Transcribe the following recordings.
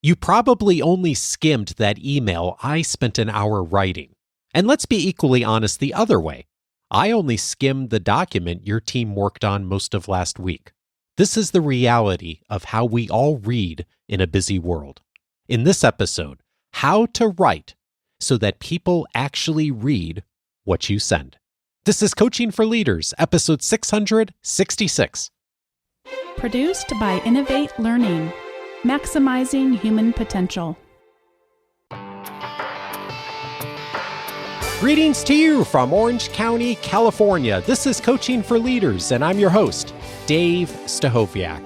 You probably only skimmed that email I spent an hour writing. And let's be equally honest the other way. I only skimmed the document your team worked on most of last week. This is the reality of how we all read in a busy world. In this episode, how to write so that people actually read what you send. This is Coaching for Leaders, episode 666. Produced by Innovate Learning, maximizing human potential. Greetings to you from Orange County, California. This is Coaching for Leaders, and I'm your host, Dave Stachowiak.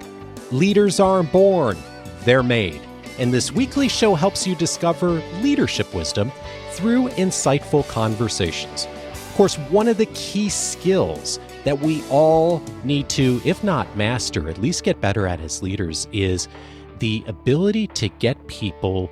Leaders aren't born, they're made. And this weekly show helps you discover leadership wisdom through insightful conversations. Of course, one of the key skills that we all need to, if not master, at least get better at as leaders is the ability to get people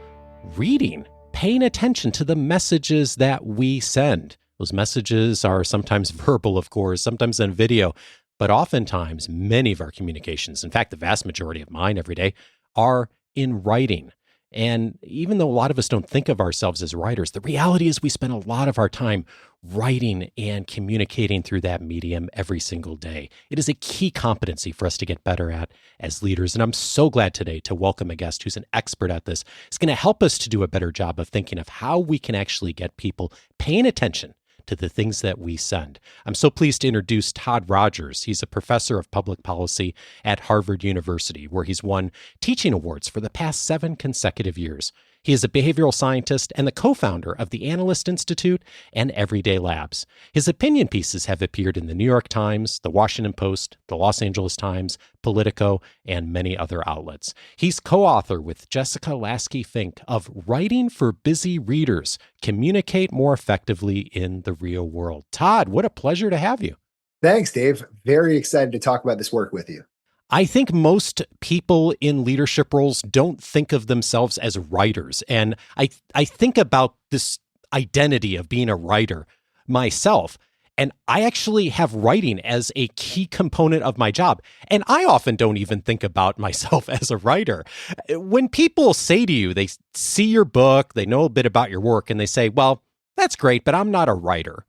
reading, paying attention to the messages that we send. Those messages are sometimes verbal, of course, sometimes in video, but oftentimes many of our communications, in fact, the vast majority of mine every day, are in writing. And even though a lot of us don't think of ourselves as writers, the reality is we spend a lot of our time writing and communicating through that medium every single day. It is a key competency for us to get better at as leaders. And I'm so glad today to welcome a guest who's an expert at this. It's going to help us to do a better job of thinking of how we can actually get people paying attention to the things that we send. I'm so pleased to introduce Todd Rogers. He's a professor of public policy at Harvard University, where he's won teaching awards for the past 7 consecutive years. He is a behavioral scientist and the co-founder of the Analyst Institute and Everyday Labs. His opinion pieces have appeared in the New York Times, the Washington Post, the Los Angeles Times, Politico, and many other outlets. He's co-author with Jessica Lasky-Fink of Writing for Busy Readers, Communicate More Effectively in the Real World. Todd, what a pleasure to have you. Thanks, Dave. Very excited to talk about this work with you. I think most people in leadership roles don't think of themselves as writers. And I think about this identity of being a writer myself. And I actually have writing as a key component of my job. And I often don't even think about myself as a writer. When people say to you, they see your book, they know a bit about your work, and they say, well, that's great, but I'm not a writer.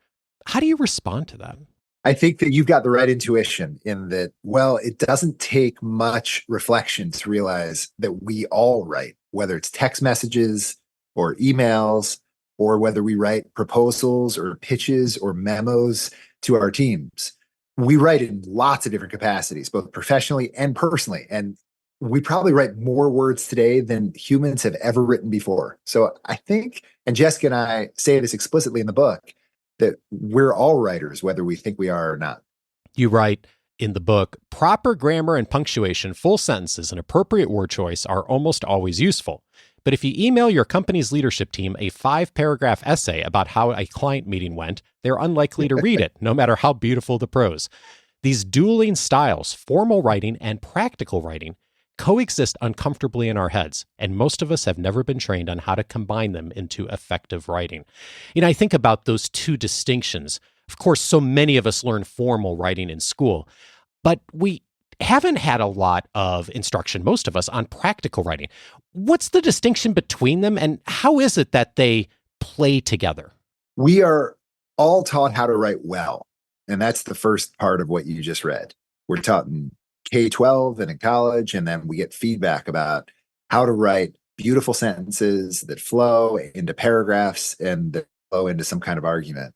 How do you respond to that? I think that you've got the right intuition in that, well, it doesn't take much reflection to realize that we all write, whether it's text messages or emails, or whether we write proposals or pitches or memos to our teams. We write in lots of different capacities, both professionally and personally. And we probably write more words today than humans have ever written before. So I think, and Jessica and I say this explicitly in the book, that we're all writers, whether we think we are or not. You write in the book, proper grammar and punctuation, full sentences, and appropriate word choice are almost always useful. But if you email your company's leadership team a 5-paragraph essay about how a client meeting went, they're unlikely to read it, no matter how beautiful the prose. These dueling styles, formal writing and practical writing, coexist uncomfortably in our heads, and most of us have never been trained on how to combine them into effective writing. I think about those two distinctions. Of course, so many of us learn formal writing in school, but we haven't had a lot of instruction, most of us, on practical writing. What's the distinction between them, and how is it that they play together? We are all taught how to write well, and that's the first part of what you just read. We're taught in K-12 and in college, and then we get feedback about how to write beautiful sentences that flow into paragraphs and that flow into some kind of argument.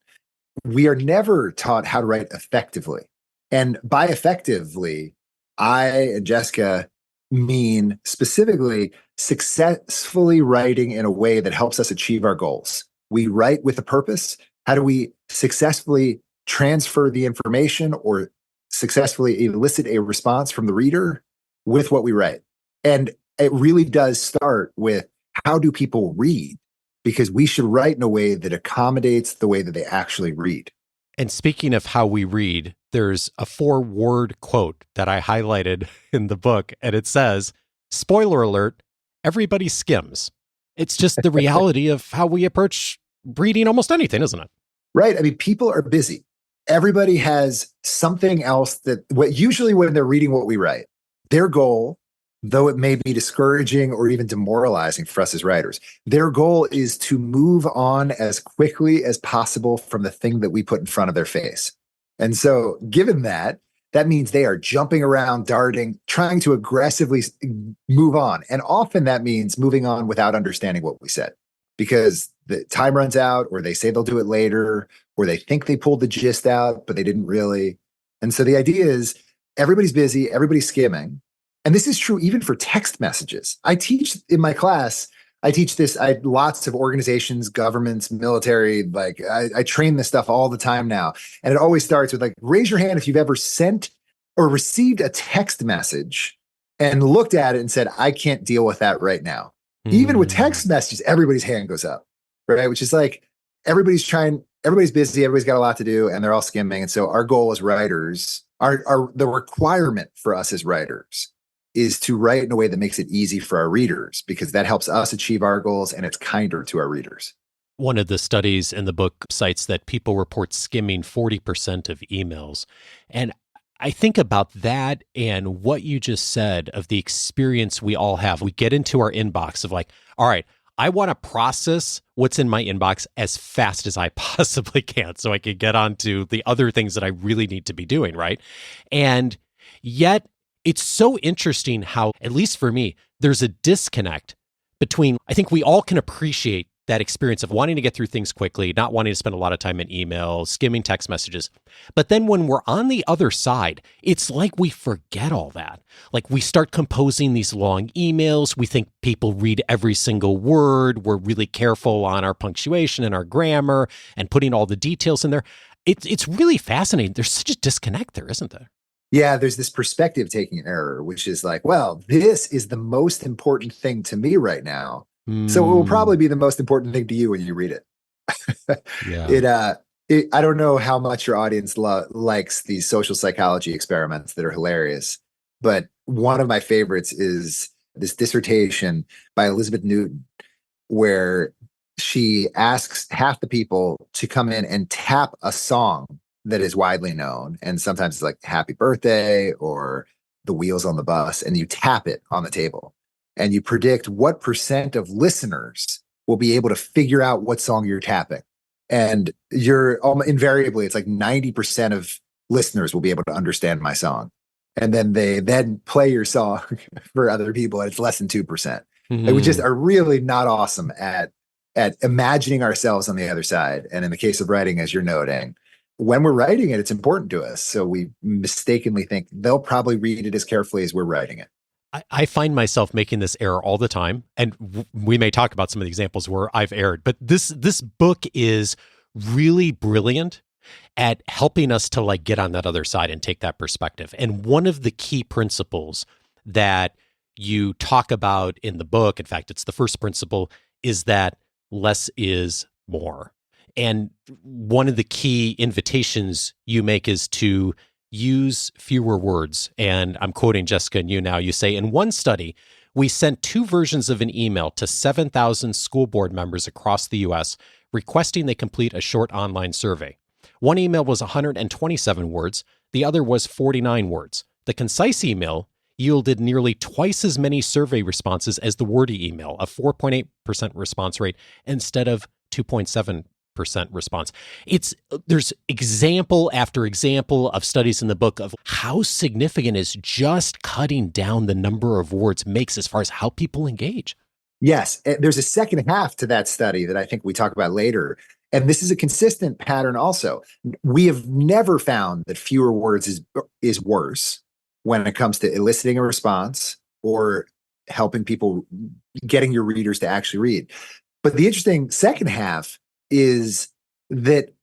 We are never taught how to write effectively. And by effectively, I and Jessica mean specifically successfully writing in a way that helps us achieve our goals. We write with a purpose. How do we successfully transfer the information or successfully elicit a response from the reader with what we write? And it really does start with, how do people read? Because we should write in a way that accommodates the way that they actually read. And speaking of how we read, there's a 4-word quote that I highlighted in the book, and it says, spoiler alert, everybody skims. It's just the reality of how we approach reading almost anything, isn't it? Right. I mean, people are busy. Everybody has something else that, usually when they're reading what we write, their goal though it may be discouraging or even demoralizing for us as writers. Their goal is to move on as quickly as possible from the thing that we put in front of their face. And so, given that, that means they are jumping around, darting, trying to aggressively move on. And often that means moving on without understanding what we said, because the time runs out, or they say they'll do it later, or they think they pulled the gist out, but they didn't really. And so the idea is everybody's busy, everybody's skimming. And this is true even for text messages. I teach in my class, I teach this, lots of organizations, governments, military, like I train this stuff all the time now. And it always starts with like, raise your hand if you've ever sent or received a text message and looked at it and said, I can't deal with that right now. Even with text messages, everybody's hand goes up, right? Which is like, everybody's busy, everybody's got a lot to do, and they're all skimming. And so our goal as writers, the requirement for us as writers is to write in a way that makes it easy for our readers, because that helps us achieve our goals and it's kinder to our readers. One of the studies in the book cites that people report skimming 40% of emails. And I think about that and what you just said of the experience we all have. We get into our inbox of like, all right, I want to process what's in my inbox as fast as I possibly can so I can get on to the other things that I really need to be doing, right? And yet, it's so interesting how, at least for me, there's a disconnect between, I think we all can appreciate that experience of wanting to get through things quickly, not wanting to spend a lot of time in email, skimming text messages. But then when we're on the other side, it's like we forget all that. Like we start composing these long emails. We think people read every single word. We're really careful on our punctuation and our grammar and putting all the details in there. It's really fascinating. There's such a disconnect there, isn't there? Yeah, there's this perspective taking error, which is like, well, this is the most important thing to me right now. So it will probably be the most important thing to you when you read it. Yeah. I don't know how much your audience likes these social psychology experiments that are hilarious, but one of my favorites is this dissertation by Elizabeth Newton, where she asks half the people to come in and tap a song that is widely known. And sometimes it's like Happy Birthday or The Wheels on the Bus, and you tap it on the table. And you predict what percent of listeners will be able to figure out what song you're tapping. And invariably, it's like 90% of listeners will be able to understand my song. And then they then play your song for other people, and it's less than 2%. Mm-hmm. And we just are really not awesome at imagining ourselves on the other side. And in the case of writing, as you're noting, when we're writing it, it's important to us. So we mistakenly think they'll probably read it as carefully as we're writing it. I find myself making this error all the time, and we may talk about some of the examples where I've erred, but this book is really brilliant at helping us to like get on that other side and take that perspective. And one of the key principles that you talk about in the book, in fact, it's the first principle, is that less is more. And one of the key invitations you make is to use fewer words. And I'm quoting Jessica and you now. You say, in one study, we sent 2 versions of an email to 7,000 school board members across the U.S. requesting they complete a short online survey. One email was 127 words. The other was 49 words. The concise email yielded nearly twice as many survey responses as the wordy email, a 4.8% response rate instead of 2.7% response. There's example after example of studies in the book of how significant is just cutting down the number of words makes as far as how people engage. Yes, there's a second half to that study that I think we talk about later. And this is a consistent pattern also. We have never found that fewer words is worse when it comes to eliciting a response or helping people, getting your readers to actually read. But the interesting second half is that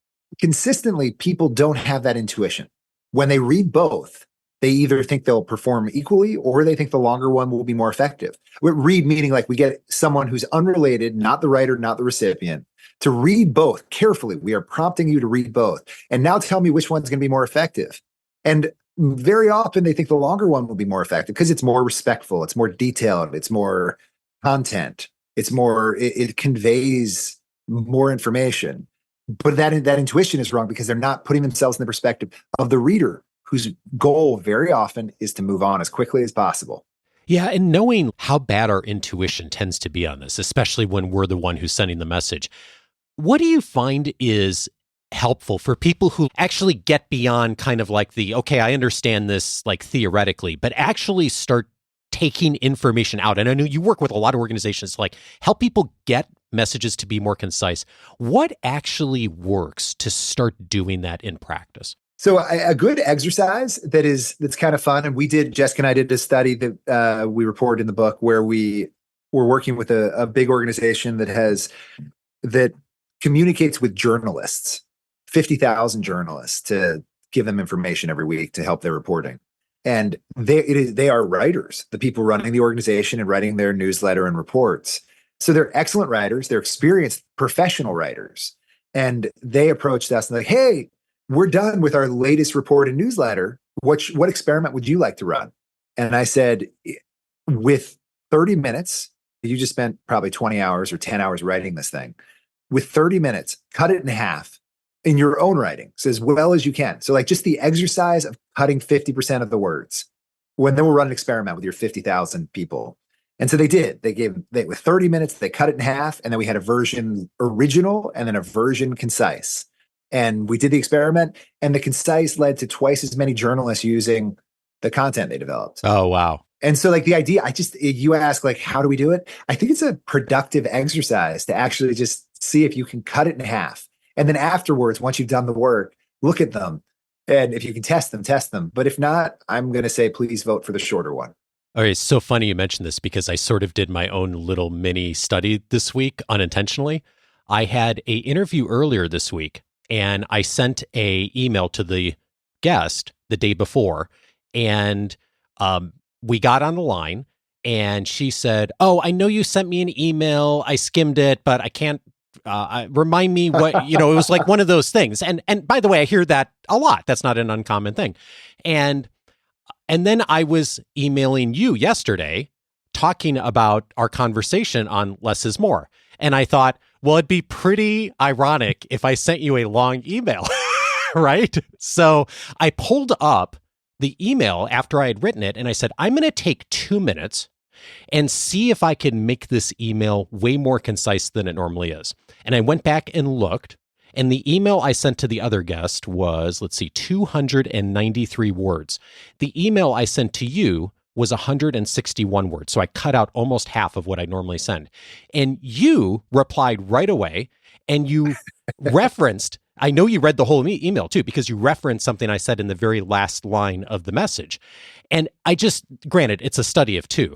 consistently people don't have that intuition. When they read both, they either think they'll perform equally or they think the longer one will be more effective. Read meaning like we get someone who's unrelated, not the writer, not the recipient, to read both carefully. We are prompting you to read both. And now tell me which one's going to be more effective. And very often they think the longer one will be more effective because it's more respectful, it's more detailed, it's more content, it conveys more information. But that intuition is wrong because they're not putting themselves in the perspective of the reader, whose goal very often is to move on as quickly as possible. Yeah, and knowing how bad our intuition tends to be on this, especially when we're the one who's sending the message. What do you find is helpful for people who actually get beyond kind of like okay, I understand this like theoretically, but actually start taking information out? And I know you work with a lot of organizations to like help people get messages to be more concise. What actually works to start doing that in practice? So a good exercise that's kind of fun, and Jessica and I did a study that we reported in the book where we were working with a big organization that communicates with journalists, 50,000 journalists, to give them information every week to help their reporting. And they are writers, the people running the organization and writing their newsletter and reports. So they're excellent writers, they're experienced professional writers, and they approached us and like, hey, we're done with our latest report and newsletter. What experiment would you like to run? And I said, with 30 minutes, you just spent probably 20 hours or 10 hours writing this thing. With 30 minutes, cut it in half in your own writing, so as well as you can. So like just the exercise of cutting 50% of the words. Then we'll run an experiment with your 50,000 people. And so they did. With 30 minutes, they cut it in half. And then we had a version original and then a version concise. And we did the experiment, and the concise led to twice as many journalists using the content they developed. Oh, wow. And so like the idea, you ask like, how do we do it? I think it's a productive exercise to actually just see if you can cut it in half. And then afterwards, once you've done the work, look at them. And if you can test them. But if not, I'm going to say, please vote for the shorter one. All right. It's so funny you mentioned this because I sort of did my own little mini study this week unintentionally. I had an interview earlier this week, and I sent an email to the guest the day before, and we got on the line, and she said, "Oh, I know you sent me an email. I skimmed it, but I can't remind me what." It was like one of those things. And by the way, I hear that a lot. That's not an uncommon thing. And then I was emailing you yesterday, talking about our conversation on less is more, and I thought, well, it'd be pretty ironic if I sent you a long email, right? So I pulled up the email after I had written it, and I said, I'm going to take 2 minutes and see if I can make this email way more concise than it normally is. And I went back and looked, and the email I sent to the other guest was, 293 words. The email I sent to you was 161 words. So I cut out almost half of what I normally send. And you replied right away, and you referenced, I know you read the whole email too, because you referenced something I said in the very last line of the message. And granted, it's a study of two,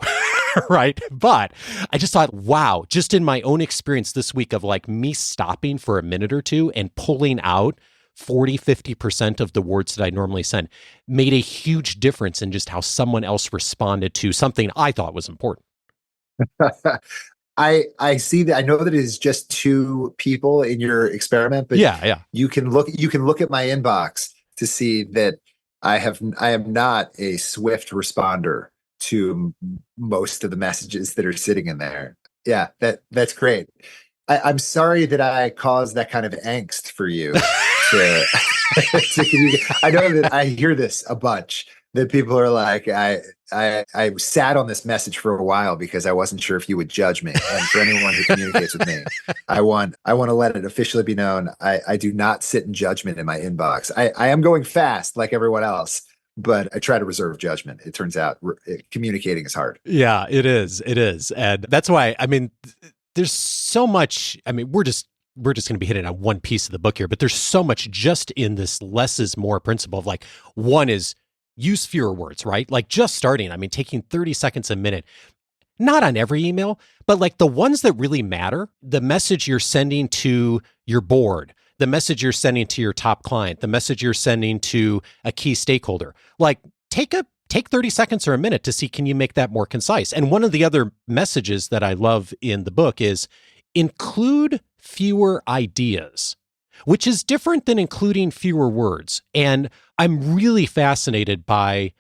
right? But I just thought, wow, just in my own experience this week of like me stopping for a minute or two and pulling out 40-50% of the words that I normally send made a huge difference in just how someone else responded to something I thought was important. I see that. I know that it is just 2 people in your experiment, but yeah. You can look at my inbox to see that I am not a swift responder to most of the messages that are sitting in there. Yeah, that's great. I'm sorry that I caused that kind of angst for you. To communicate. I know that I hear this a bunch, that people are like, I sat on this message for a while because I wasn't sure if you would judge me. And for anyone who communicates with me, I want to let it officially be known, I do not sit in judgment in my inbox. I am going fast like everyone else, but I try to reserve judgment. It turns out communicating is hard. Yeah, it is. And that's why, there's so much, we're just going to be hitting on one piece of the book here, but there's so much just in this less is more principle of like, one is use fewer words, right? Like just starting, taking 30 seconds a minute, not on every email, but like the ones that really matter, the message you're sending to your board, the message you're sending to your top client, the message you're sending to a key stakeholder, like take 30 seconds or a minute to see, can you make that more concise? And one of the other messages that I love in the book is include fewer ideas, which is different than including fewer words. And I'm really fascinated by,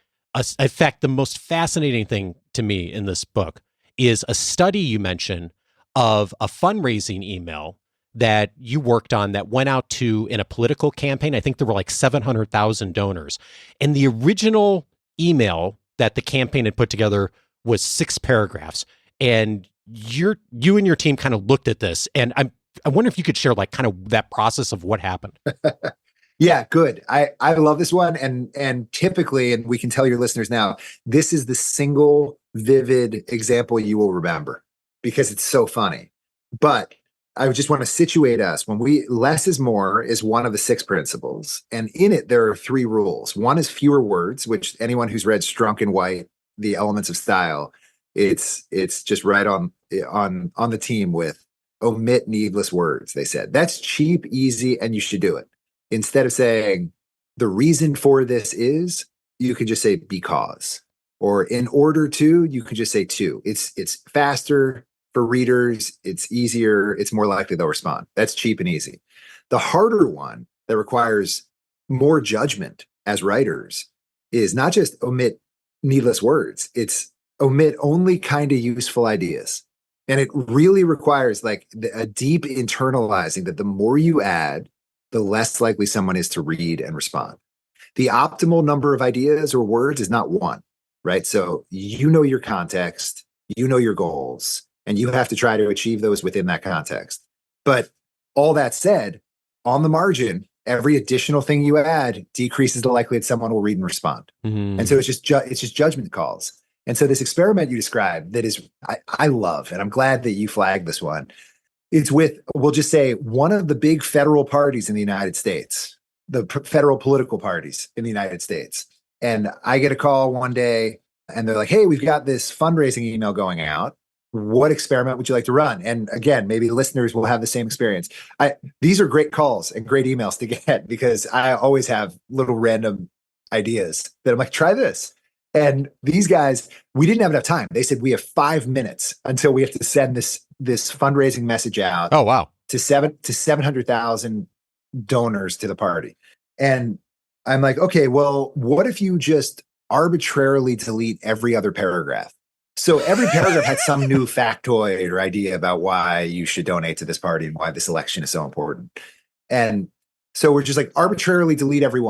in fact, the most fascinating thing to me in this book is a study you mentioned of a fundraising email that you worked on that went out to in a political campaign. I think there were like 700,000 donors. And the original email that the campaign had put together was 6 paragraphs. And you and your team kind of looked at this, and I wonder if you could share like kind of that process of what happened. Yeah, good. I love this one. And typically, and we can tell your listeners now, this is the single vivid example you will remember because it's so funny. But I just want to situate us. Less is more is one of the 6 principles. And in it, there are 3 rules. One is fewer words, which anyone who's read Strunk and White, The Elements of Style, it's just right on the team with omit needless words. They said that's cheap, easy, and you should do it. Instead of saying the reason for this is, you could just say because, or in order to, you could just say to. It's faster for readers. It's easier. It's more likely they'll respond. That's cheap and easy. The harder one that requires more judgment as writers is not just omit needless words. It's omit only kind of useful ideas. And it really requires like a deep internalizing that the more you add, the less likely someone is to read and respond. The optimal number of ideas or words is not 1, right? So you know your context, you know your goals, and you have to try to achieve those within that context. But all that said, on the margin, every additional thing you add decreases the likelihood someone will read and respond. Mm-hmm. And so it's just judgment calls. And so this experiment you described that is, I love, and I'm glad that you flagged this one. It's with, we'll just say, one of the big federal parties in the United States, the federal political parties in the United States. And I get a call one day and they're like, hey, we've got this fundraising email going out. What experiment would you like to run? And again, maybe listeners will have the same experience. These are great calls and great emails to get because I always have little random ideas that I'm like, try this. And these guys, we didn't have enough time. They said we have 5 minutes until we have to send this fundraising message out. Oh, wow. To 700,000 donors to the party. And I'm like, okay, well, what if you just arbitrarily delete every other paragraph? So every paragraph had some new factoid or idea about why you should donate to this party and why this election is so important. And so we're just like arbitrarily delete every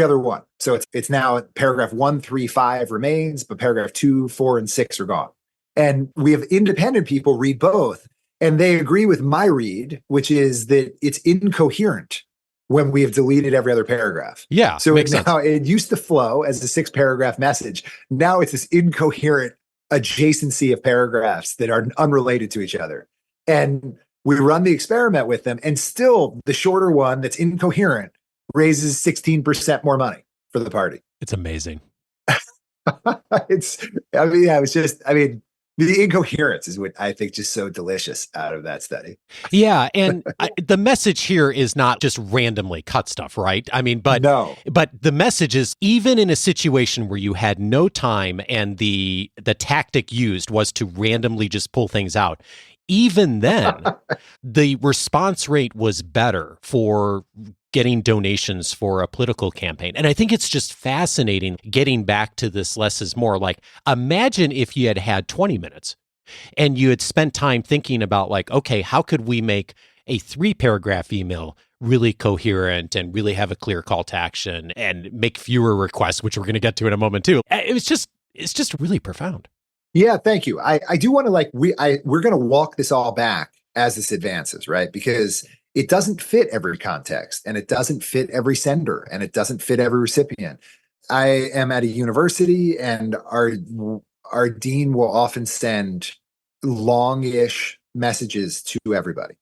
other one. So it's now paragraph 1, 3, 5 remains, but paragraph 2, 4, and 6 are gone. And we have independent people read both, and they agree with my read, which is that it's incoherent when we have deleted every other paragraph. Yeah. So it used to flow as a 6-paragraph message. Now it's this incoherent adjacency of paragraphs that are unrelated to each other. And we run the experiment with them, and still the shorter one that's incoherent raises 16% more money for the party. It's amazing. The incoherence is what I think just so delicious out of that study. Yeah. And the message here is not just randomly cut stuff, right? I mean, but the message is, even in a situation where you had no time and the tactic used was to randomly just pull things out, even then, the response rate was better for getting donations for a political campaign. And I think it's just fascinating getting back to this less is more. Like, imagine if you had 20 minutes and you had spent time thinking about like, okay, how could we make a 3-paragraph email really coherent and really have a clear call to action and make fewer requests, which we're going to get to in a moment too. It's just really profound. Yeah, thank you. I do want to we're going to walk this all back as this advances, right? Because it doesn't fit every context, and it doesn't fit every sender, and it doesn't fit every recipient. I am at a university, and our dean will often send long-ish messages to everybody.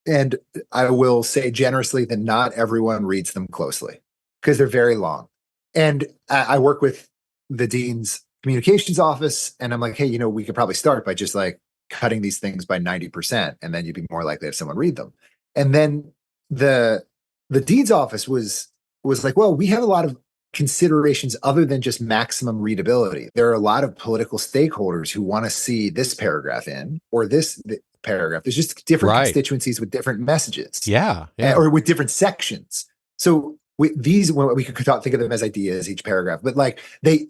And I will say generously that not everyone reads them closely because they're very long. And I work with the dean's communications office, and I'm like, hey, we could probably start by just like cutting these things by 90%, and then you'd be more likely to have someone read them. And then the dean's office was like, well, we have a lot of considerations other than just maximum readability. There are a lot of political stakeholders who want to see this paragraph in or this paragraph. There's just different constituencies with different messages. Yeah. Or with different sections. So we could think of them as ideas, each paragraph, but like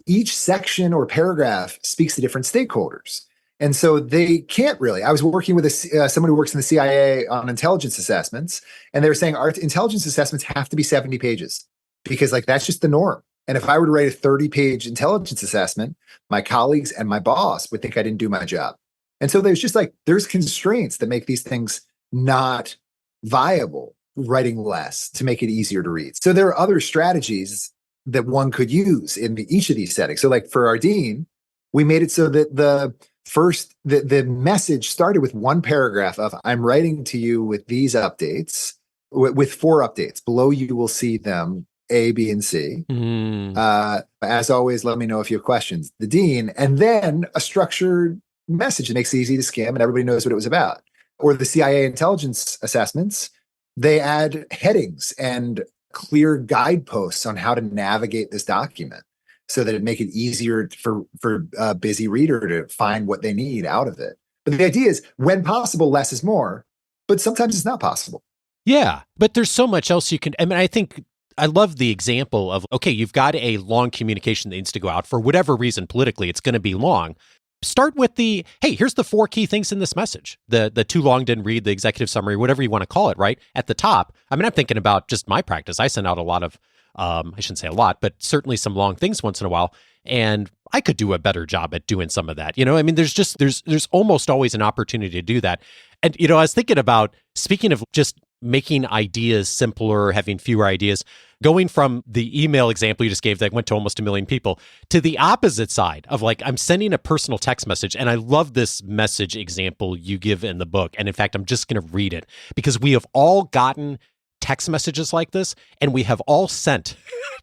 each section or paragraph speaks to different stakeholders. And so they can't really. I was working with someone who works in the CIA on intelligence assessments, and they were saying our intelligence assessments have to be 70 pages because like that's just the norm. And if I were to write a 30-page intelligence assessment, my colleagues and my boss would think I didn't do my job. And so there's constraints that make these things not viable, writing less to make it easier to read. So there are other strategies that one could use in each of these settings. So like for our dean, we made it so that the message started with one paragraph of, I'm writing to you with these updates, with 4 updates. Below you will see them, A, B, and C. As always, let me know if you have questions. The dean, and then a structured message that makes it easy to skim and everybody knows what it was about. Or the CIA intelligence assessments, they add headings and clear guideposts on how to navigate this document so that it make it easier for a busy reader to find what they need out of it. But the idea is, when possible, less is more, but sometimes it's not possible. Yeah, but there's so much else you can, I think I love the example of, okay, you've got a long communication that needs to go out for whatever reason, politically, it's going to be long. Start with hey, here's the 4 key things in this message. The too long didn't read, the executive summary, whatever you want to call it, right? At the top. I'm thinking about just my practice. I send out a lot of, I shouldn't say a lot, but certainly some long things once in a while. And I could do a better job at doing some of that. There's almost always an opportunity to do that. And, I was thinking about, speaking of just making ideas simpler, having fewer ideas, going from the email example you just gave that went to almost 1 million people to the opposite side of I'm sending a personal text message. And I love this message example you give in the book. And in fact, I'm just going to read it because we have all gotten text messages like this, and we have all sent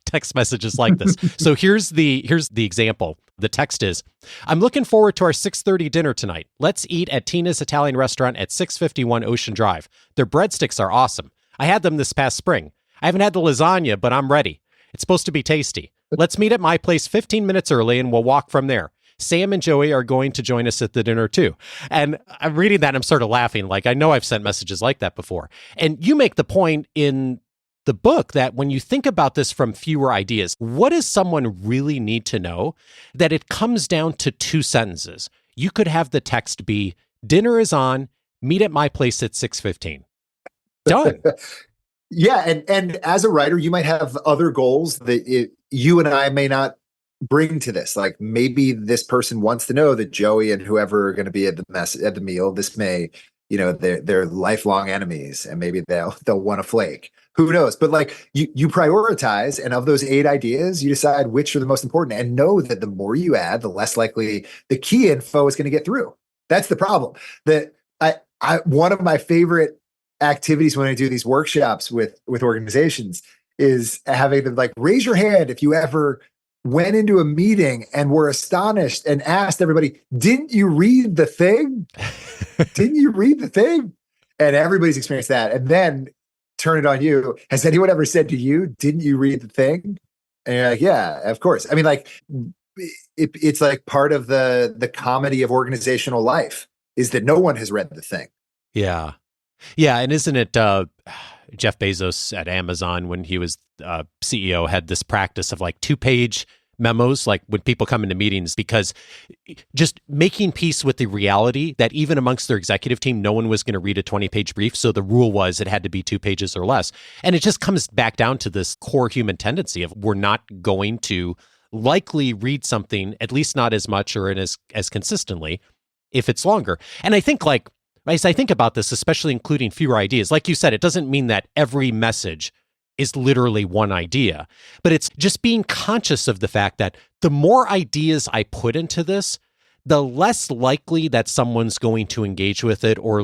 text messages like this. So here's the example. The text is, I'm looking forward to our 6:30 dinner tonight. Let's eat at Tina's Italian restaurant at 651 Ocean Drive. Their breadsticks are awesome. I had them this past spring. I haven't had the lasagna, but I'm ready. It's supposed to be tasty. Let's meet at my place 15 minutes early and we'll walk from there. Sam and Joey are going to join us at the dinner too. And I'm reading that and I'm sort of laughing. I know I've sent messages like that before. And you make the point in the book that when you think about this from fewer ideas, what does someone really need to know? That it comes down to 2 sentences. You could have the text be, dinner is on, meet at my place at 6:15. Done. Yeah. And as a writer, you might have other goals that you and I may not bring to this. Like maybe this person wants to know that Joey and whoever are going to be at the meal, this may, they're lifelong enemies, and maybe they'll want to flake. Who knows? But you prioritize, and of those 8 ideas, you decide which are the most important, and know that the more you add, the less likely the key info is going to get through. That's the problem. That one of my favorite activities when I do these workshops with organizations is having them raise your hand if you ever went into a meeting and were astonished and asked everybody, didn't you read the thing? Didn't you read the thing? And everybody's experienced that. And then turn it on you. Has anyone ever said to you, didn't you read the thing? And you're like, yeah, of course. It's part of the comedy of organizational life is that no one has read the thing. Yeah. Yeah. And isn't it Jeff Bezos at Amazon, when he was CEO, had this practice of 2-page memos, when people come into meetings, because just making peace with the reality that even amongst their executive team, no one was going to read a 20-page brief. So the rule was it had to be 2 pages or less. And it just comes back down to this core human tendency of we're not going to likely read something, at least not as much or as consistently, if it's longer. And I think as I think about this, especially including fewer ideas, like you said, it doesn't mean that every message is literally one idea, but it's just being conscious of the fact that the more ideas I put into this, the less likely that someone's going to engage with it or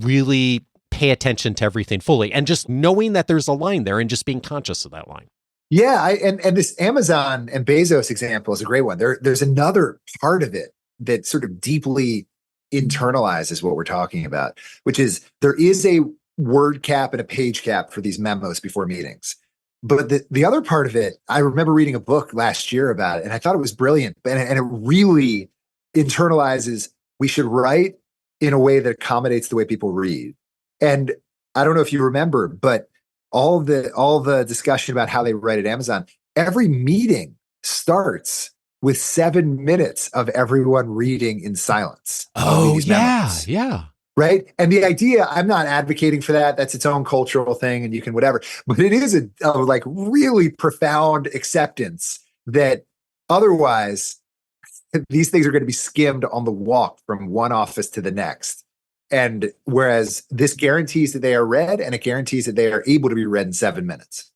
really pay attention to everything fully. And just knowing that there's a line there and just being conscious of that line. Yeah. And this Amazon and Bezos example is a great one. There's another part of it that sort of deeply internalizes what we're talking about, which is there is a word cap and a page cap for these memos before meetings. But the other part of it, I remember reading a book last year about it, and I thought it was brilliant. And it really internalizes, we should write in a way that accommodates the way people read. And I don't know if you remember, but all the discussion about how they write at Amazon, every meeting starts with 7 minutes of everyone reading in silence. Oh, yeah. Yeah. Right. And the idea, I'm not advocating for that. That's its own cultural thing and you can whatever. But it is a like really profound acceptance that otherwise these things are going to be skimmed on the walk from one office to the next. And whereas this guarantees that they are read and it guarantees that they are able to be read in 7 minutes.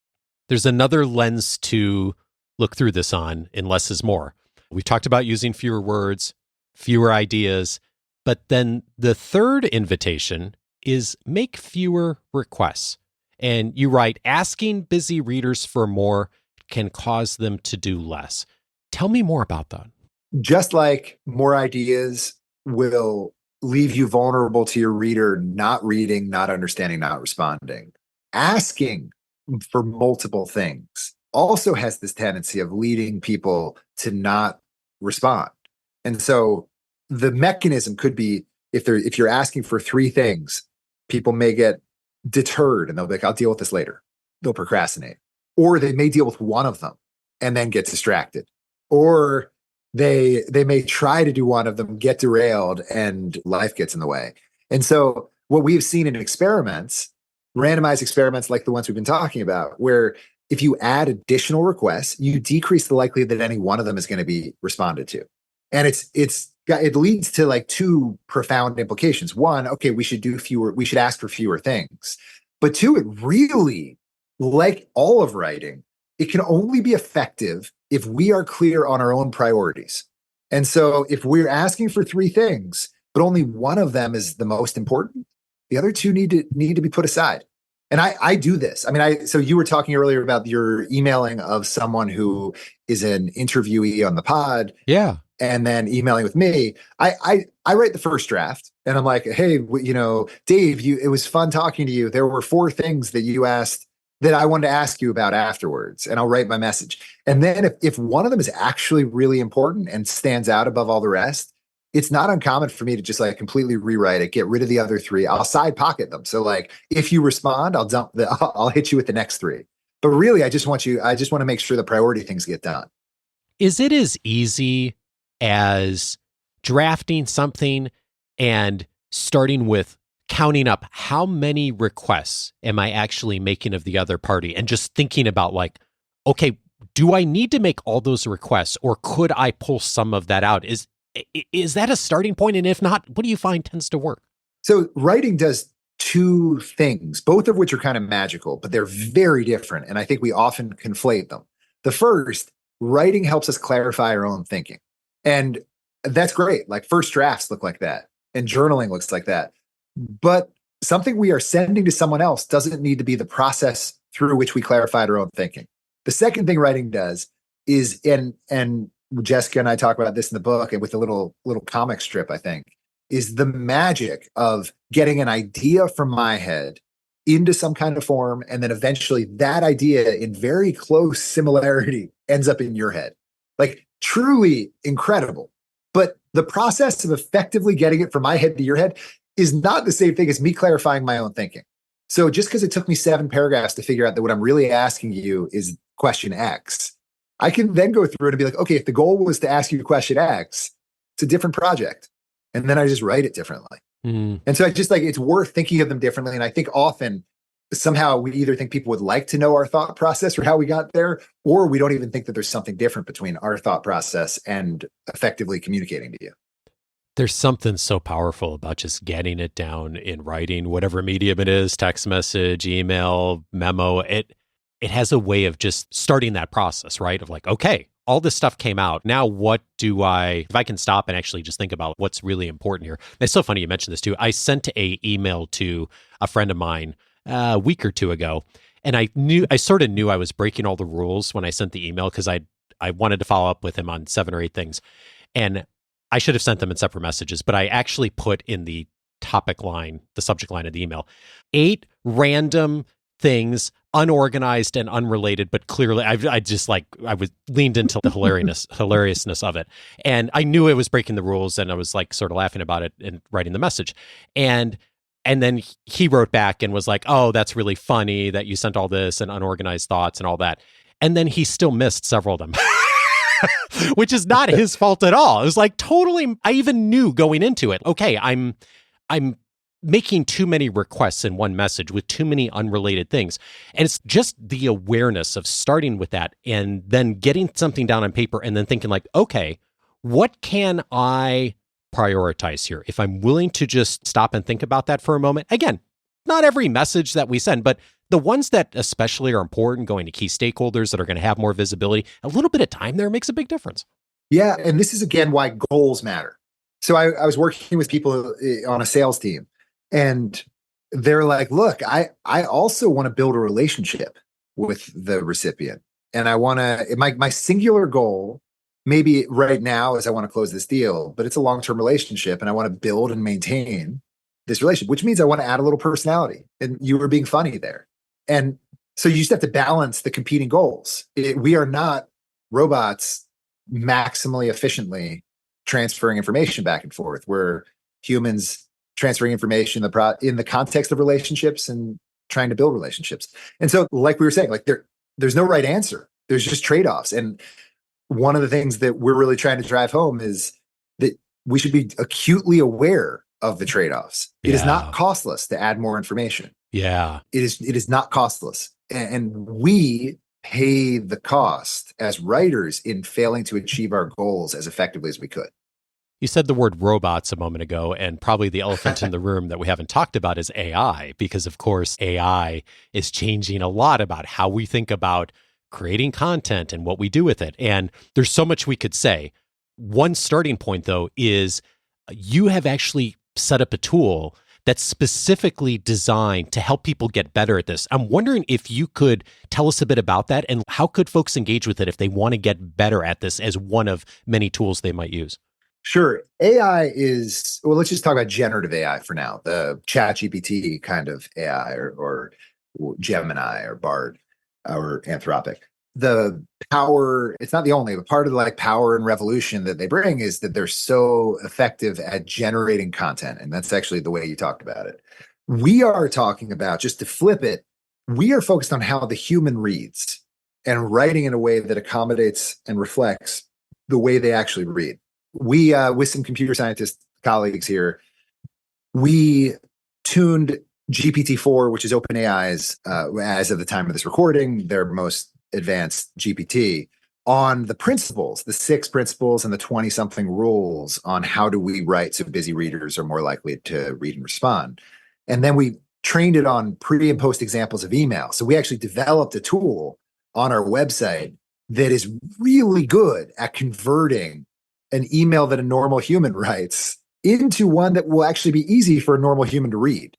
There's another lens to look through this on in less is more. We talked about using fewer words, fewer ideas, but then the third invitation is make fewer requests. And you write, asking busy readers for more can cause them to do less. Tell me more about that. Just like more ideas will leave you vulnerable to your reader not reading, not understanding, not responding. Asking for multiple things also has this tendency of leading people to not respond. And so the mechanism could be if you're asking for 3 things, people may get deterred and they'll be like, I'll deal with this later. They'll procrastinate. Or they may deal with one of them and then get distracted. Or they may try to do one of them, get derailed, and life gets in the way. And so what we've seen in experiments, randomized experiments like the ones we've been talking about, where if you add additional requests, you decrease the likelihood that any one of them is going to be responded to. And it leads to like 2 profound implications. One, okay, we should ask for fewer things. But 2, it really, like all of writing, it can only be effective if we are clear on our own priorities. And so if we're asking for 3 things, but only one of them is the most important, the other 2 need to be put aside. And I do this. I mean, so you were talking earlier about your emailing of someone who is an interviewee on the pod. Yeah. And then emailing with me. I write the first draft and I'm like, hey, Dave, it was fun talking to you. There were 4 things that you asked that I wanted to ask you about afterwards. And I'll write my message. And then if one of them is actually really important and stands out above all the rest, it's not uncommon for me to just like completely rewrite it, get rid of the other 3. I'll side pocket them. So like, if you respond, I'll hit you with the next 3. But really, I just want to make sure the priority things get done. Is it as easy as drafting something and starting with counting up how many requests am I actually making of the other party and just thinking about like, okay, do I need to make all those requests or could I pull some of that out? Is that a starting point? And if not, what do you find tends to work? So writing does 2 things, both of which are kind of magical, but they're very different. And I think we often conflate them. The first, writing helps us clarify our own thinking. And that's great. Like first drafts look like that and journaling looks like that. But something we are sending to someone else doesn't need to be the process through which we clarified our own thinking. The second thing writing does is, and Jessica and I talk about this in the book and with a little comic strip, I think, is the magic of getting an idea from my head into some kind of form. And then eventually that idea in very close similarity ends up in your head. Like truly incredible. But the process of effectively getting it from my head to your head is not the same thing as me clarifying my own thinking. So just because it took me 7 paragraphs to figure out that what I'm really asking you is question X, I can then go through it and be like, okay, if the goal was to ask you question X, it's a different project. And then I just write it differently. Mm. And so I just like, it's worth thinking of them differently. And I think often somehow we either think people would like to know our thought process or how we got there, or we don't even think that there's something different between our thought process and effectively communicating to you. There's something so powerful about just getting it down in writing, whatever medium it is, text message, email, memo. It has a way of just starting that process, right? Of like, okay, all this stuff came out. Now what do if I can stop and actually just think about what's really important here. And it's so funny you mentioned this too. I sent a email to a friend of mine a week or 2 ago, and I sort of knew I was breaking all the rules when I sent the email because I wanted to follow up with him on 7 or 8 things. And I should have sent them in separate messages, but I actually put in the topic line, the subject line of the email, 8 random things, unorganized and unrelated, but clearly I was leaned into the hilariousness of it. And I knew it was breaking the rules, and I was like sort of laughing about it and writing the message. And then he wrote back and was like, oh, that's really funny that you sent all this and unorganized thoughts and all that. And then he still missed several of them. Which is not his fault at all. It was like totally, I even knew going into it, okay, I'm making too many requests in one message with too many unrelated things. And it's just the awareness of starting with that and then getting something down on paper and then thinking like, okay, what can I prioritize here? If I'm willing to just stop and think about that for a moment, again, not every message that we send, but the ones that especially are important, going to key stakeholders that are going to have more visibility, a little bit of time there makes a big difference. Yeah. And this is again why goals matter. So I was working with people on a sales team, and they're like, look, I also want to build a relationship with the recipient. And I want to, my singular goal, maybe right now, is I want to close this deal, but it's a long-term relationship and I want to build and maintain this relationship, which means I want to add a little personality. And you were being funny there. And so you just have to balance the competing goals. We are not robots maximally efficiently transferring information back and forth. We're humans transferring information in the context of relationships and trying to build relationships. And so, like we were saying, like there's no right answer. There's just trade-offs. And one of the things that we're really trying to drive home is that we should be acutely aware of the trade-offs. It is not costless to add more information. Yeah. It is not costless. And we pay the cost as writers in failing to achieve our goals as effectively as we could. You said the word robots a moment ago, and probably the elephant in the room that we haven't talked about is AI, because of course AI is changing a lot about how we think about creating content and what we do with it. And there's so much we could say. One starting point, though, is you have actually set up a tool that's specifically designed to help people get better at this. I'm wondering if you could tell us a bit about that, and how could folks engage with it if they want to get better at this as one of many tools they might use? Sure. AI is, well, let's just talk about generative AI for now, the ChatGPT kind of AI, or Gemini or Bard or Anthropic. The power, it's not the only, but part of the like power and revolution that they bring is that they're so effective at generating content. And that's actually the way you talked about it. We are talking about, just to flip it, we are focused on how the human reads and writing in a way that accommodates and reflects the way they actually read. We, with some computer scientist colleagues here, we tuned GPT-4, which is OpenAI's, as of the time of this recording, their most advanced GPT, on the principles, the 6 principles and the 20-something rules on how do we write so busy readers are more likely to read and respond. And then we trained it on pre and post examples of email. So we actually developed a tool on our website that is really good at converting an email that a normal human writes into one that will actually be easy for a normal human to read.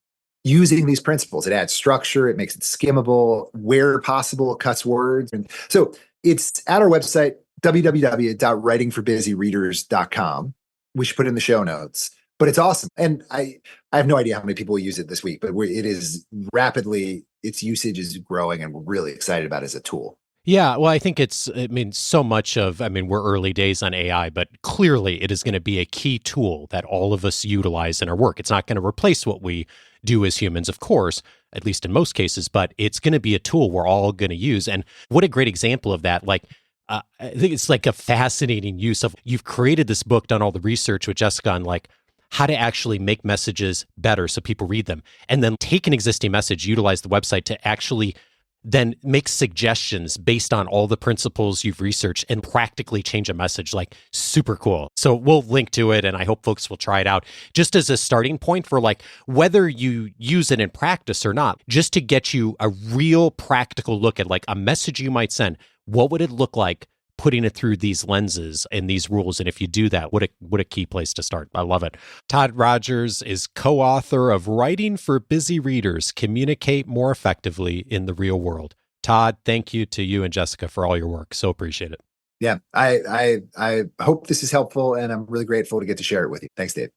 Using these principles, it adds structure, it makes it skimmable, where possible, it cuts words. And so it's at our website, www.writingforbusyreaders.com. We should put it in the show notes, but it's awesome. And I have no idea how many people will use it this week, but it is rapidly, its usage is growing, and we're really excited about it as a tool. Yeah, well, I think so much of, we're early days on AI, but clearly it is going to be a key tool that all of us utilize in our work. It's not going to replace what we do as humans, of course, at least in most cases, but it's going to be a tool we're all going to use. And what a great example of that. Like, I think it's like a fascinating use of, you've created this book, done all the research with Jessica on like how to actually make messages better so people read them, and then take an existing message, utilize the website to actually then make suggestions based on all the principles you've researched and practically change a message. Like, super cool. So we'll link to it, and I hope folks will try it out just as a starting point for like whether you use it in practice or not, just to get you a real practical look at like a message you might send. What would it look like putting it through these lenses and these rules? And if you do that, what a key place to start. I love it. Todd Rogers is co-author of Writing for Busy Readers, Communicate More Effectively in the Real World. Todd, thank you to you and Jessica for all your work. So appreciate it. Yeah, I hope this is helpful, and I'm really grateful to get to share it with you. Thanks, Dave.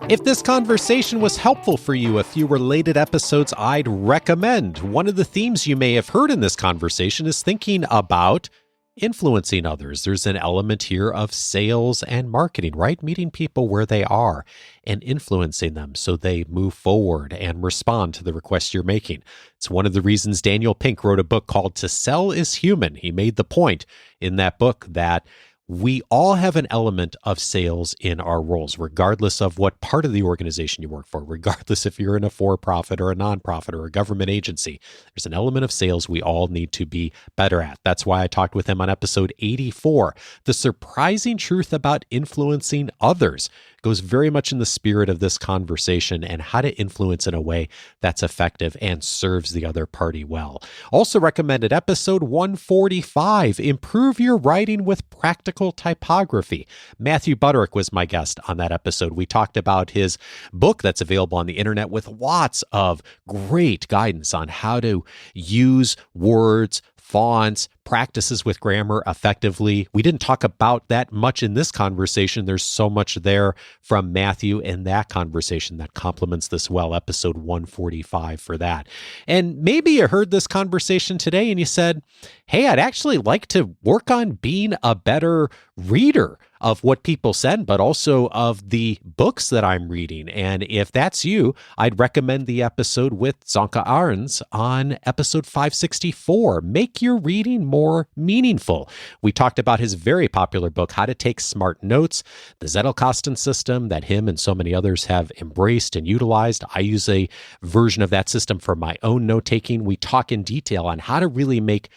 If this conversation was helpful for you, a few related episodes I'd recommend. One of the themes you may have heard in this conversation is thinking about influencing others. There's an element here of sales and marketing, right? Meeting people where they are and influencing them so they move forward and respond to the requests you're making. It's one of the reasons Daniel Pink wrote a book called To Sell is Human. He made the point in that book that we all have an element of sales in our roles, regardless of what part of the organization you work for, regardless if you're in a for-profit or a nonprofit or a government agency. There's an element of sales we all need to be better at. That's why I talked with him on episode 84. The surprising truth about influencing others goes very much in the spirit of this conversation and how to influence in a way that's effective and serves the other party well. Also recommended episode 145, Improve Your Writing with Practical Typography. Matthew Butterick was my guest on that episode. We talked about his book that's available on the internet with lots of great guidance on how to use words, fonts, practices with grammar effectively. We didn't talk about that much in this conversation. There's so much there from Matthew in that conversation that complements this well. Episode 145 for that. And maybe you heard this conversation today and you said, hey, I'd actually like to work on being a better reader of what people send, but also of the books that I'm reading. And if that's you, I'd recommend the episode with Zonka Arns on episode 564, Make Your Reading More Meaningful. We talked about his very popular book, How to Take Smart Notes, the Zettelkasten system that him and so many others have embraced and utilized. I use a version of that system for my own note-taking. We talk in detail on how to really make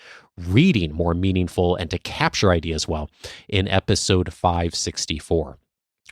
reading more meaningful and to capture ideas well in episode 564.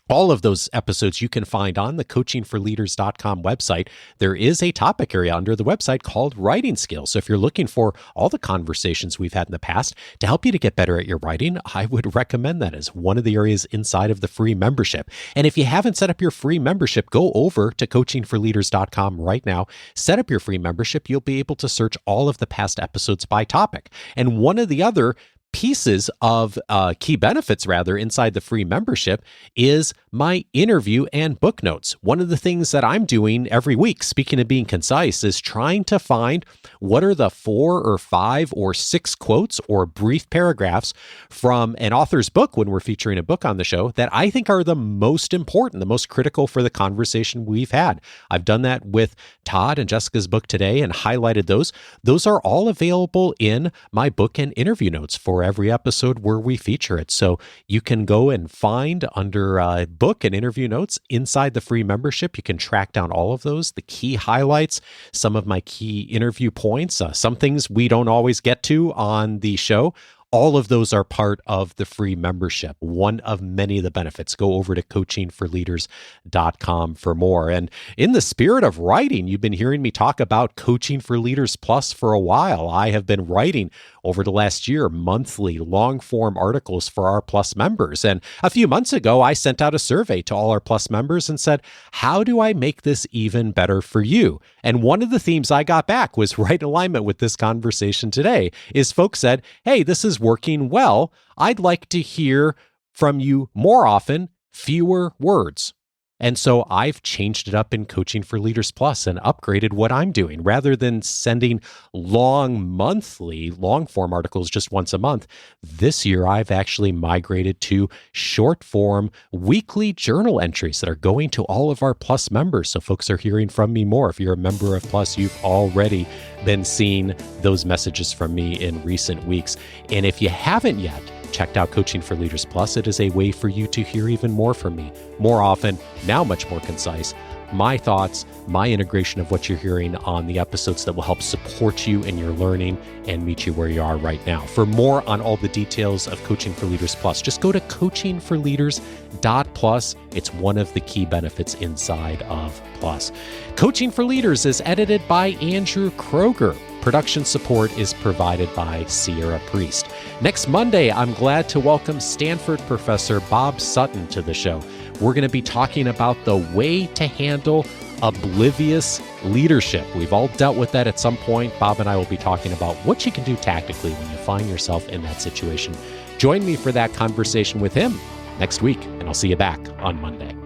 All of those episodes you can find on the coachingforleaders.com website. There is a topic area under the website called Writing Skills. So if you're looking for all the conversations we've had in the past to help you to get better at your writing, I would recommend that as one of the areas inside of the free membership. And if you haven't set up your free membership, go over to coachingforleaders.com right now. Set up your free membership. You'll be able to search all of the past episodes by topic. And one of the other pieces of key benefits, rather, inside the free membership is my interview and book notes. One of the things that I'm doing every week, speaking of being concise, is trying to find what are the 4 or 5 or 6 quotes or brief paragraphs from an author's book when we're featuring a book on the show that I think are the most important, the most critical for the conversation we've had. I've done that with Todd and Jessica's book today and highlighted those. Those are all available in my book and interview notes for every episode where we feature it. So you can go and find under book and interview notes inside the free membership. You can track down all of those, the key highlights, some of my key interview points, some things we don't always get to on the show. All of those are part of the free membership, one of many of the benefits. Go over to coachingforleaders.com for more. And in the spirit of writing, you've been hearing me talk about Coaching for Leaders Plus for a while. I have been writing over the last year monthly long-form articles for our Plus members. And a few months ago, I sent out a survey to all our Plus members and said, how do I make this even better for you? And one of the themes I got back was right in alignment with this conversation today, is folks said, hey, this is working well. I'd like to hear from you more often, fewer words. And so I've changed it up in Coaching for Leaders Plus and upgraded what I'm doing. Rather than sending long monthly, long form articles just once a month, this year I've actually migrated to short form weekly journal entries that are going to all of our Plus members. So folks are hearing from me more. If you're a member of Plus, you've already been seeing those messages from me in recent weeks. And if you haven't yet checked out Coaching for Leaders Plus, it is a way for you to hear even more from me, more often, now much more concise, my thoughts, my integration of what you're hearing on the episodes that will help support you in your learning and meet you where you are right now. For more on all the details of Coaching for Leaders Plus, just go to coachingforleaders.plus. It's one of the key benefits inside of Plus. Coaching for Leaders is edited by Andrew Kroger. Production support is provided by Sierra Priest. Next Monday, I'm glad to welcome Stanford professor Bob Sutton to the show. We're going to be talking about the way to handle oblivious leadership. We've all dealt with that at some point. Bob and I will be talking about what you can do tactically when you find yourself in that situation. Join me for that conversation with him next week, and I'll see you back on Monday.